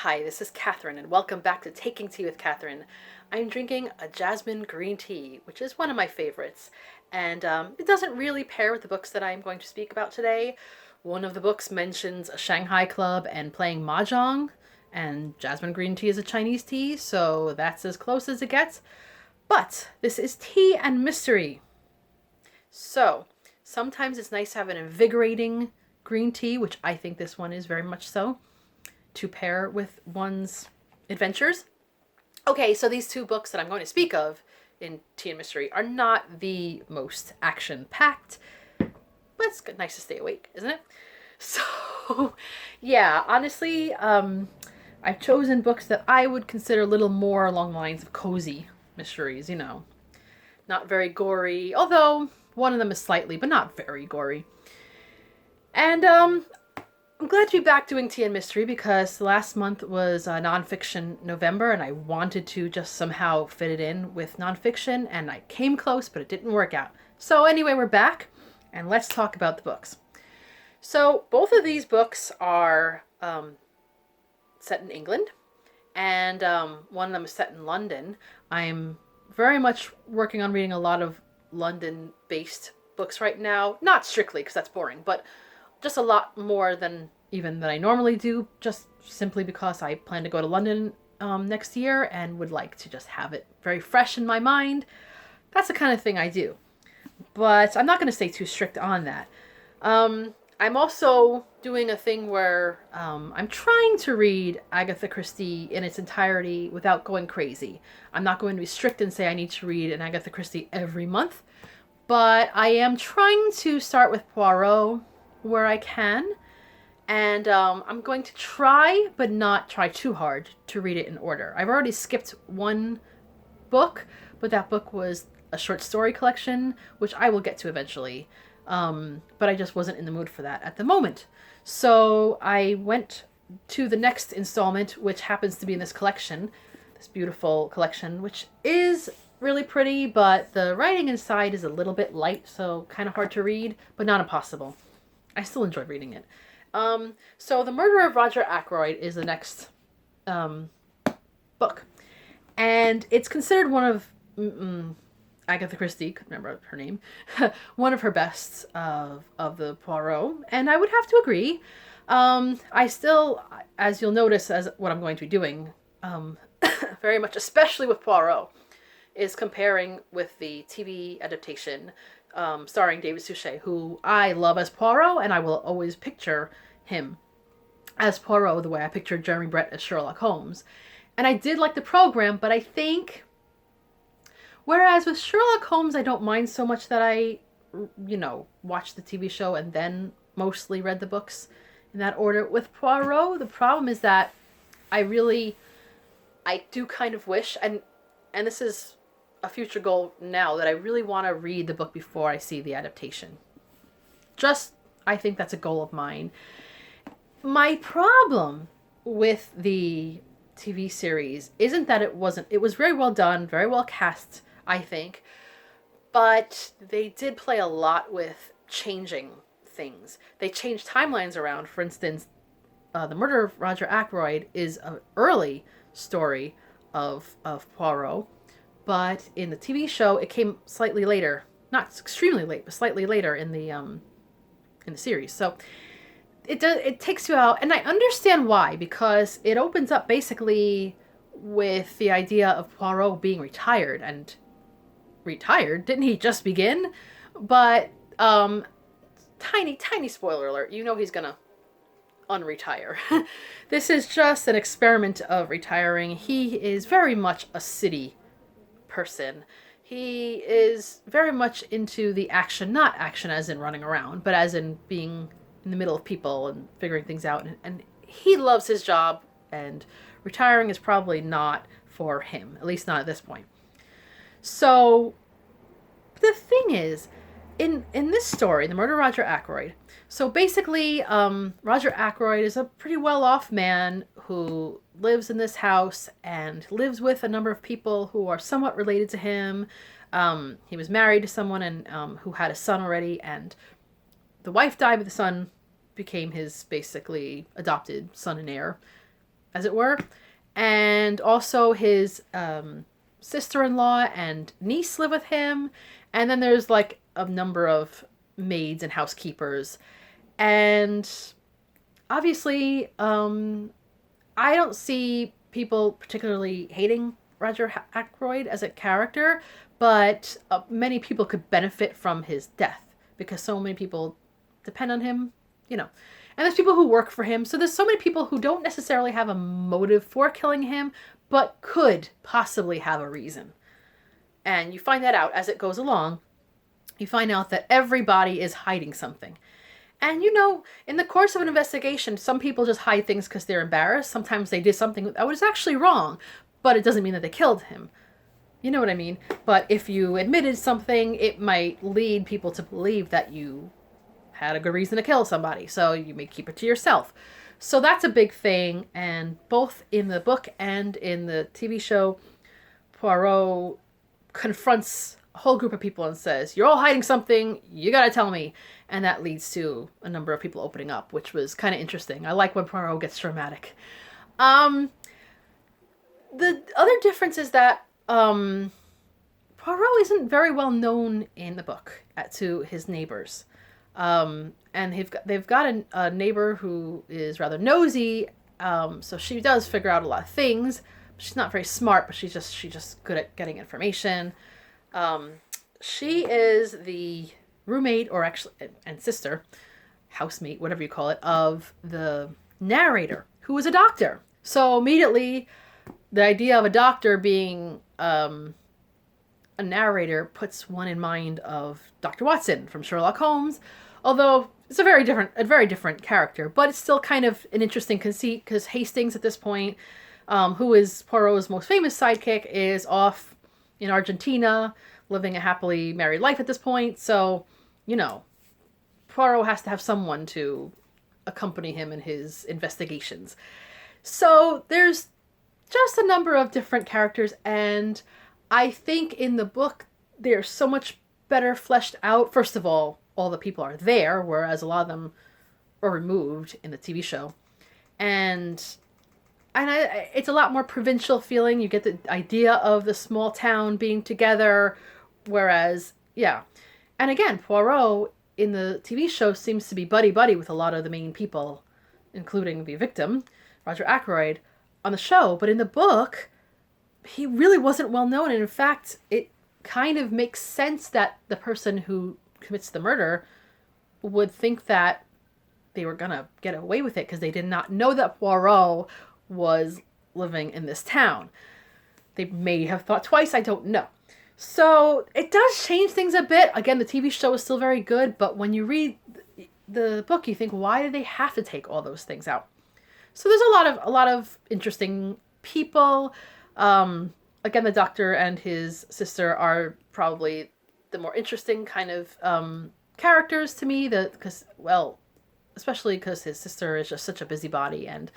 Hi, this is Catherine, and welcome back to Taking Tea with Catherine. I'm drinking a Jasmine Green Tea, which is one of my favorites, and it doesn't really pair with the books that I'm going to speak about today. One of the books mentions a Shanghai club and playing mahjong, and Jasmine Green Tea is a Chinese tea, so that's as close as it gets. But this is tea and mystery. So, sometimes it's nice to have an invigorating green tea, which I think this one is very much so, to pair with one's adventures. Okay, so these two books that I'm going to speak of in Tea and Mystery are not the most action-packed, but it's nice to stay awake, isn't it? So, yeah, honestly, I've chosen books that I would consider a little more along the lines of cozy mysteries, Not very gory, although one of them is slightly, but not very gory. And I'm glad to be back doing Tea and Mystery because last month was nonfiction November and I wanted to just somehow fit it in with nonfiction and I came close, but it didn't work out. So anyway, we're back and let's talk about the books. So both of these books are set in England and one of them is set in London. I'm very much working on reading a lot of London-based books right now. Not strictly because that's boring, but just a lot more than I normally do, just simply because I plan to go to London next year and would like to just have it very fresh in my mind. That's the kind of thing I do. But I'm not going to stay too strict on that. I'm also doing a thing where I'm trying to read Agatha Christie in its entirety without going crazy. I'm not going to be strict and say I need to read an Agatha Christie every month, but I am trying to start with Poirot where I can, and I'm going to try, but not try too hard, to read it in order. I've already skipped one book, but that book was a short story collection, which I will get to eventually, but I just wasn't in the mood for that at the moment. So I went to the next installment, which happens to be in this collection, this beautiful collection, which is really pretty, but the writing inside is a little bit light, so kind of hard to read, but not impossible. I still enjoyed reading it. So The Murder of Roger Ackroyd is the next book. And it's considered one of Agatha Christie, couldn't remember her name, one of her bests of the Poirot. And I would have to agree. I still, as you'll notice as what I'm going to be doing, very much, especially with Poirot, is comparing with the TV adaptation starring David Suchet, who I love as Poirot, and I will always picture him as Poirot the way I pictured Jeremy Brett as Sherlock Holmes. And I did like the program, but I think, whereas with Sherlock Holmes, I don't mind so much that I, watched the TV show and then mostly read the books in that order. With Poirot, the problem is that I do kind of wish, and this is a future goal now, that I really want to read the book before I see the adaptation. I think that's a goal of mine. My problem with the TV series isn't that it was very well done, very well cast, I think, but they did play a lot with changing things. They changed timelines around. For instance, The Murder of Roger Ackroyd is an early story of Poirot, but in the TV show, it came slightly later. Not extremely late, but slightly later in the series. So it takes you out, and I understand why, because it opens up basically with the idea of Poirot being retired. And retired? Didn't he just begin? But tiny spoiler alert. He's gonna unretire. This is just an experiment of retiring. He is very much a city person. He is very much into the action, not action as in running around, but as in being in the middle of people and figuring things out. And he loves his job, and retiring is probably not for him, at least not at this point. So the thing is, in this story, The Murder of Roger Ackroyd, so basically, Roger Ackroyd is a pretty well-off man who lives in this house and lives with a number of people who are somewhat related to him. He was married to someone and who had a son already, and the wife died, but the son became his basically adopted son and heir. as it were. And also his sister-in-law and niece live with him. And then there's like a number of maids and housekeepers. And obviously, I don't see people particularly hating Roger Ackroyd as a character, but many people could benefit from his death because so many people depend on him, you know. And there's people who work for him, so there's so many people who don't necessarily have a motive for killing him, but could possibly have a reason. And you find that out as it goes along. You find out that everybody is hiding something. And you know, in the course of an investigation, some people just hide things because they're embarrassed. Sometimes they did something that was actually wrong, but it doesn't mean that they killed him. You know what I mean? But if you admitted something, it might lead people to believe that you had a good reason to kill somebody. So you may keep it to yourself. So that's a big thing. And both in the book and in the TV show, Poirot confronts a whole group of people and says, "You're all hiding something. You gotta tell me." And that leads to a number of people opening up, which was kind of interesting. I like when Poirot gets dramatic. The other difference is that Poirot isn't very well known in the book to his neighbors. And they've got a neighbor who is rather nosy, so she does figure out a lot of things. She's not very smart, but she's just good at getting information. She is the roommate, or actually, and sister, housemate, whatever you call it, of the narrator, who is a doctor. So immediately, the idea of a doctor being a narrator puts one in mind of Dr. Watson from Sherlock Holmes, although it's a very different character, but it's still kind of an interesting conceit because Hastings at this point, who is Poirot's most famous sidekick, is off in Argentina, living a happily married life at this point. So, you know, Poirot has to have someone to accompany him in his investigations. So there's just a number of different characters, and I think in the book they're so much better fleshed out. First of all the people are there, whereas a lot of them are removed in the TV show. And it's a lot more provincial feeling. You get the idea of the small town being together, whereas, yeah. And again, Poirot in the TV show seems to be buddy-buddy with a lot of the main people, including the victim, Roger Ackroyd, on the show. But in the book, he really wasn't well known. And in fact, it kind of makes sense that the person who commits the murder would think that they were gonna get away with it because they did not know that Poirot was living in this town. They may have thought twice, I don't know. So it does change things a bit. Again, the TV show is still very good, but when you read the book, you think, why did they have to take all those things out? So there's a lot of interesting people. Again, the doctor and his sister are probably the more interesting kind of characters to me. Especially because his sister is just such a busybody, and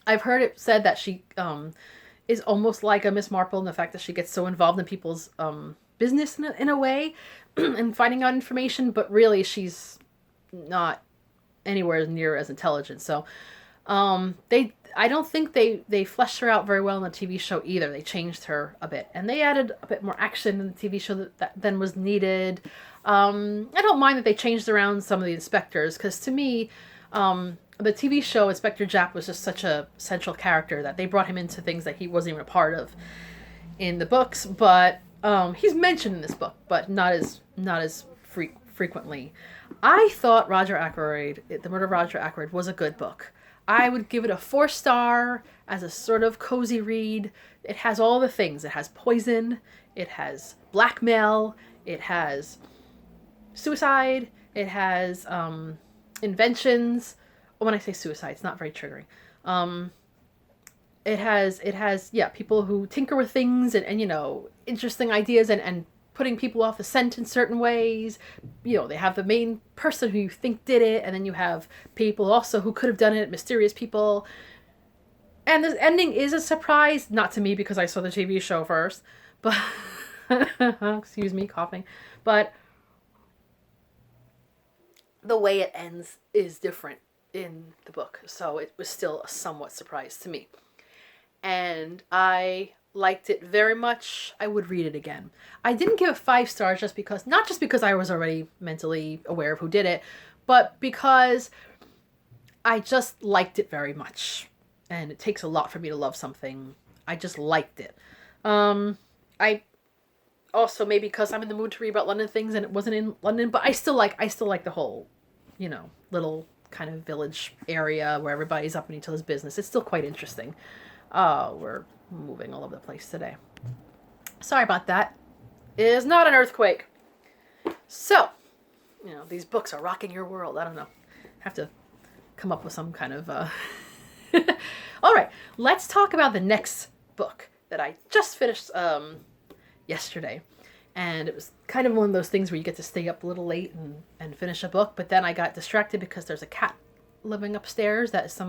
I've heard it said that she is almost like a Miss Marple in the fact that she gets so involved in people's business in a way and finding out information, but really she's not anywhere near as intelligent. So I don't think they fleshed her out very well in the TV show either. They changed her a bit, and they added a bit more action in the TV show that then was needed. I don't mind that they changed around some of the inspectors, because to me, the TV show Inspector Japp was just such a central character that they brought him into things that he wasn't even a part of in the books. But he's mentioned in this book, but not as frequently. I thought Roger Ackroyd, The Murder of Roger Ackroyd, was a good book. I would give it a 4-star as a sort of cozy read. It has all the things. It has poison. It has blackmail. It has suicide. It has inventions. When I say suicide, it's not very triggering. It has people who tinker with things and interesting ideas and putting people off the scent in certain ways. They have the main person who you think did it, and then you have people also who could have done it, mysterious people. And this ending is a surprise, not to me because I saw the TV show first, but excuse me, coughing. But the way it ends is different. in the book, so it was still a somewhat surprise to me. And I liked it very much. I would read it again. I didn't give it 5 stars just because, not just because I was already mentally aware of who did it, but because I just liked it very much. And it takes a lot for me to love something. I just liked it. I also, maybe because I'm in the mood to read about London things and it wasn't in London, but I still like the whole, little kind of village area where everybody's up into his business. It's still quite interesting. We're moving all over the place today. Sorry about that. It is not an earthquake. So, these books are rocking your world. I don't know. Have to come up with some kind of All right, let's talk about the next book that I just finished yesterday. And it was kind of one of those things where you get to stay up a little late and finish a book, but then I got distracted because there's a cat living upstairs that is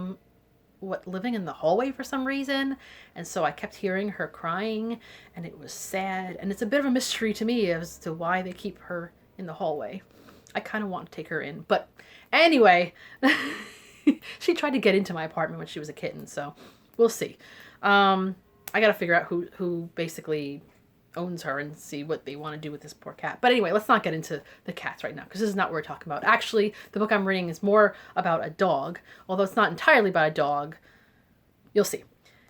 living in the hallway for some reason. And so I kept hearing her crying, and it was sad. And it's a bit of a mystery to me as to why they keep her in the hallway. I kind of want to take her in. But anyway, she tried to get into my apartment when she was a kitten, so we'll see. I got to figure out who basically owns her and see what they want to do with this poor cat. But anyway, let's not get into the cats right now, because this is not what we're talking about. Actually, the book I'm reading is more about a dog, although it's not entirely about a dog. You'll see.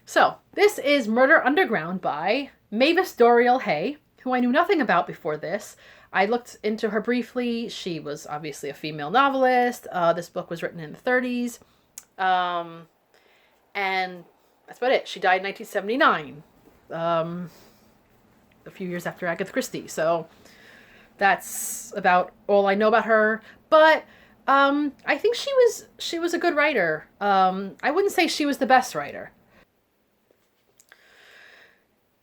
So, this is Murder Underground by Mavis Doriel Hay, who I knew nothing about before this. I looked into her briefly. She was obviously a female novelist. This book was written in the 30s. And that's about it. She died in 1979. A few years after Agatha Christie. So that's about all I know about her. But I think she was a good writer. I wouldn't say she was the best writer.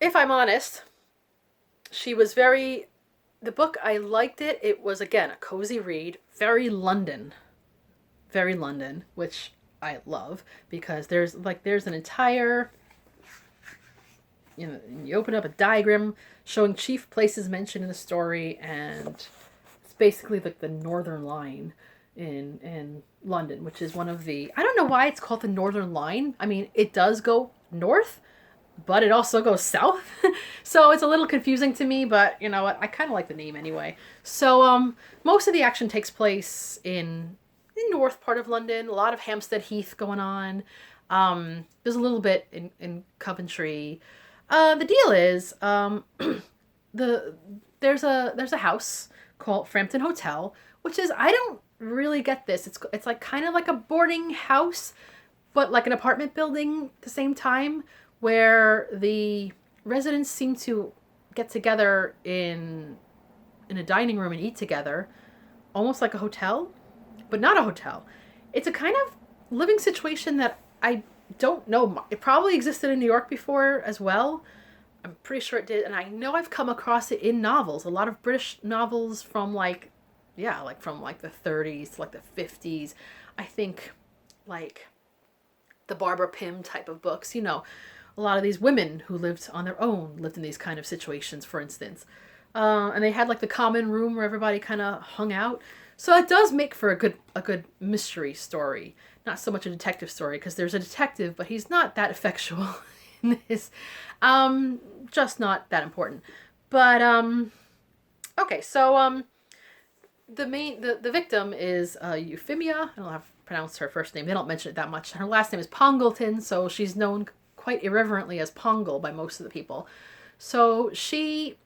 If I'm honest, the book, I liked it. It was, again, a cozy read. Very London, which I love, because there's an entire, you open up a diagram showing chief places mentioned in the story, and it's basically like the Northern Line in London, which is one of the, I don't know why it's called the Northern Line. I mean, it does go north, but it also goes south. So it's a little confusing to me, but you know what? I kind of like the name anyway. So most of the action takes place in the north part of London. A lot of Hampstead Heath going on. There's a little bit in Coventry. The deal is there's a house called Frampton Hotel, which is, I don't really get this. It's like kind of like a boarding house, but like an apartment building at the same time, where the residents seem to get together in a dining room and eat together, almost like a hotel, but not a hotel. It's a kind of living situation that I don't know. It probably existed in New York before as well. I'm pretty sure it did, and I know I've come across it in novels. A lot of British novels from from the 30s to like the 50s. I think like the Barbara Pym type of books, a lot of these women who lived on their own lived in these kind of situations, for instance. And they had like the common room where everybody kind of hung out. So it does make for a good mystery story. Not so much a detective story, because there's a detective, but he's not that effectual in this. Just not that important. But okay, so the victim is Euphemia. I don't know how to pronounce her first name. They don't mention it that much. Her last name is Pongleton, so she's known quite irreverently as Pongle by most of the people. So she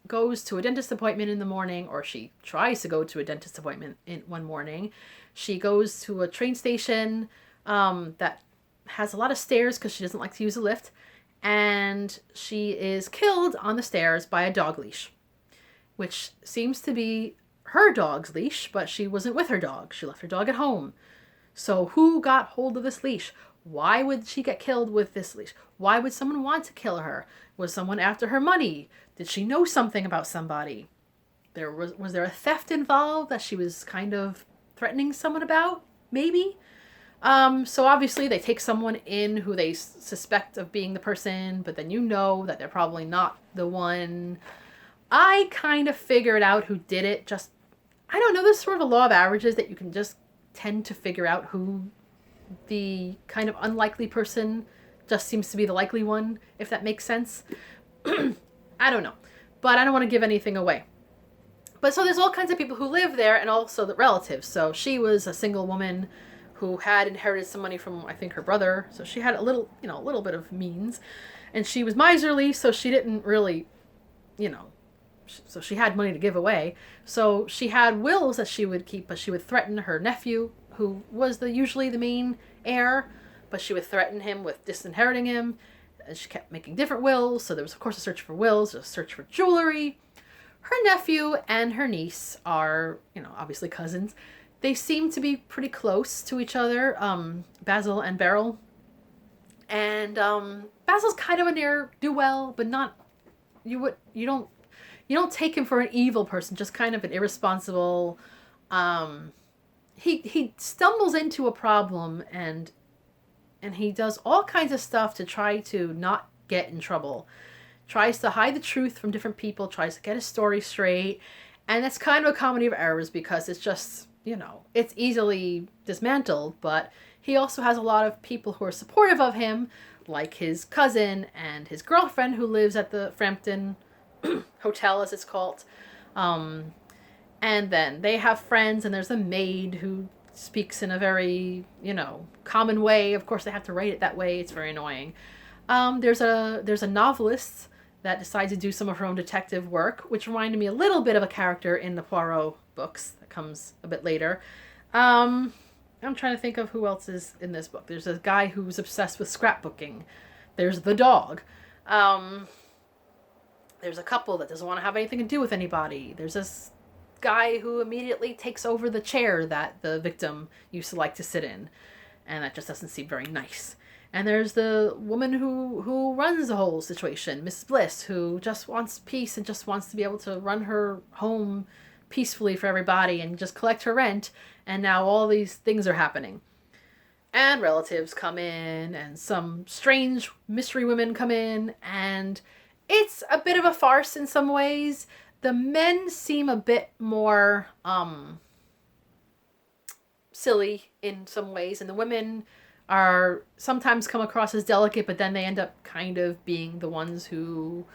goes to a dentist appointment in the morning, or she tries to go to a dentist appointment one morning. She goes to a train station that has a lot of stairs because she doesn't like to use a lift, and she is killed on the stairs by a dog leash, which seems to be her dog's leash, but she wasn't with her dog. She left her dog at home. So who got hold of this leash? Why would she get killed with this leash? Why would someone want to kill her? Was someone after her money? Did she know something about somebody? Was there a theft involved that she was kind of threatening someone about? Maybe. So obviously they take someone in who they suspect of being the person, but then that they're probably not the one. I kind of figured out who did it. I don't know, there's sort of a law of averages that you can just tend to figure out who the kind of unlikely person just seems to be the likely one, if that makes sense. I don't know. But I don't want to give anything away. But so there's all kinds of people who live there, and also the relatives. So she was a single woman who had inherited some money from, I think, her brother. So she had a little bit of means. And she was miserly, so she didn't really, so she had money to give away. So she had wills that she would keep, but she would threaten her nephew, who was usually the main heir, but she would threaten him with disinheriting him. And she kept making different wills. So there was, of course, a search for wills, a search for jewelry. Her nephew and her niece are, obviously cousins. They seem to be pretty close to each other, Basil and Beryl. And Basil's kind of a ne'er-do-well, but not, you don't take him for an evil person, just kind of an irresponsible, he stumbles into a problem and he does all kinds of stuff to try to not get in trouble. Tries to hide the truth from different people, tries to get his story straight. And that's kind of a comedy of errors because it's just, it's easily dismantled. But he also has a lot of people who are supportive of him, like his cousin and his girlfriend who lives at the Frampton Hotel, as it's called. And then they have friends, and there's a maid who speaks in a very, common way. Of course, they have to write it that way. It's very annoying. There's a novelist that decides to do some of her own detective work, which reminded me a little bit of a character in the Poirot books that comes a bit later. I'm trying to think of who else is in this book. There's a guy who's obsessed with scrapbooking. There's the dog. There's a couple that doesn't want to have anything to do with anybody. There's this guy who immediately takes over the chair that the victim used to like to sit in. And that just doesn't seem very nice. And there's the woman who runs the whole situation, Mrs. Bliss, who just wants peace and just wants to be able to run her home peacefully for everybody and just collect her rent. And now all these things are happening. And relatives come in, and some strange mystery women come in, and it's a bit of a farce in some ways. The men seem a bit more silly in some ways, and the women are sometimes come across as delicate, but then they end up kind of being the ones who,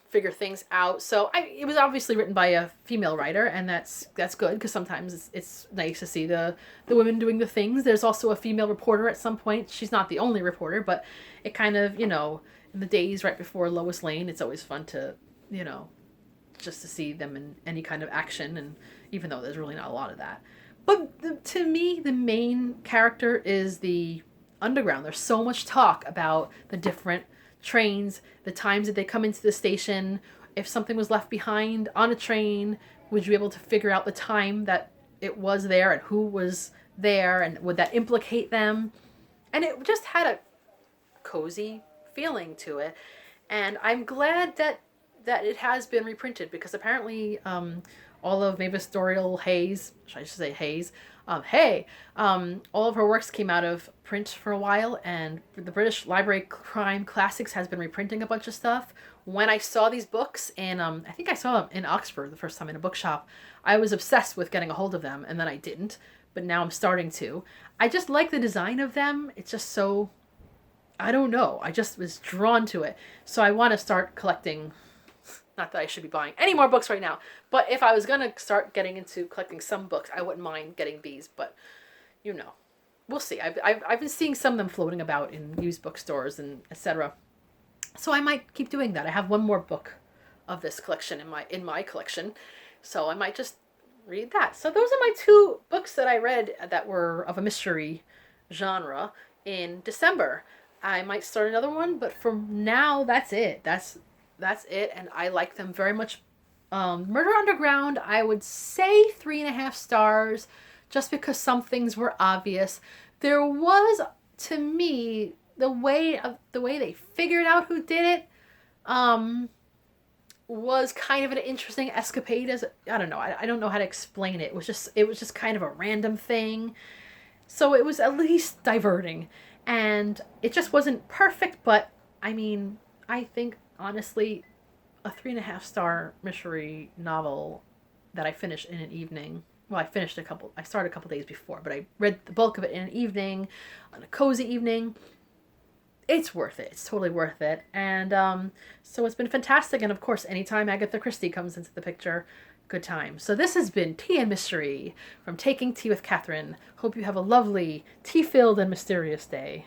figure things out. So it was obviously written by a female writer, and that's good, because sometimes it's nice to see the women doing the things. There's also a female reporter at some point. She's not the only reporter, but it kind of, in the days right before Lois Lane, it's always fun to, just to see them in any kind of action, and even though there's really not a lot of that. But to me, the main character is the underground. There's so much talk about the different trains, the times that they come into the station. If something was left behind on a train, would you be able to figure out the time that it was there and who was there, and would that implicate them? And it just had a cozy feeling to it. And I'm glad that it has been reprinted, because apparently all of Mavis Doriel Hayes, should I just say Hayes? All of her works came out of print for a while, and the British Library Crime Classics has been reprinting a bunch of stuff. When I saw these books in, I think I saw them in Oxford the first time in a bookshop, I was obsessed with getting a hold of them, and then I didn't, but now I'm starting to. I just like the design of them. It's just so, I don't know, I just was drawn to it. So I want to start collecting. Not that I should be buying any more books right now, but if I was going to start getting into collecting some books, I wouldn't mind getting these, but we'll see. I've been seeing some of them floating about in used bookstores and etc. So I might keep doing that. I have one more book of this collection in my collection, so I might just read that. So those are my two books that I read that were of a mystery genre in December. I might start another one, but for now, that's it. That's it, and I like them very much. Murder Underground, I would say 3.5 stars, just because some things were obvious. There was, to me, the way they figured out who did it, was kind of an interesting escapade. I don't know. I don't know how to explain it. It was just kind of a random thing. So it was at least diverting, and it just wasn't perfect. But I mean, I think, honestly, a 3.5 star mystery novel that I finished in an evening well, I started a couple days before, but I read the bulk of it in an evening, on a cozy evening. It's worth it. It's totally worth it. And so it's been fantastic. And of course, anytime Agatha Christie comes into the picture, good time. So this has been Tea and Mystery from Taking Tea with Catherine. Hope you have a lovely, tea-filled and mysterious day.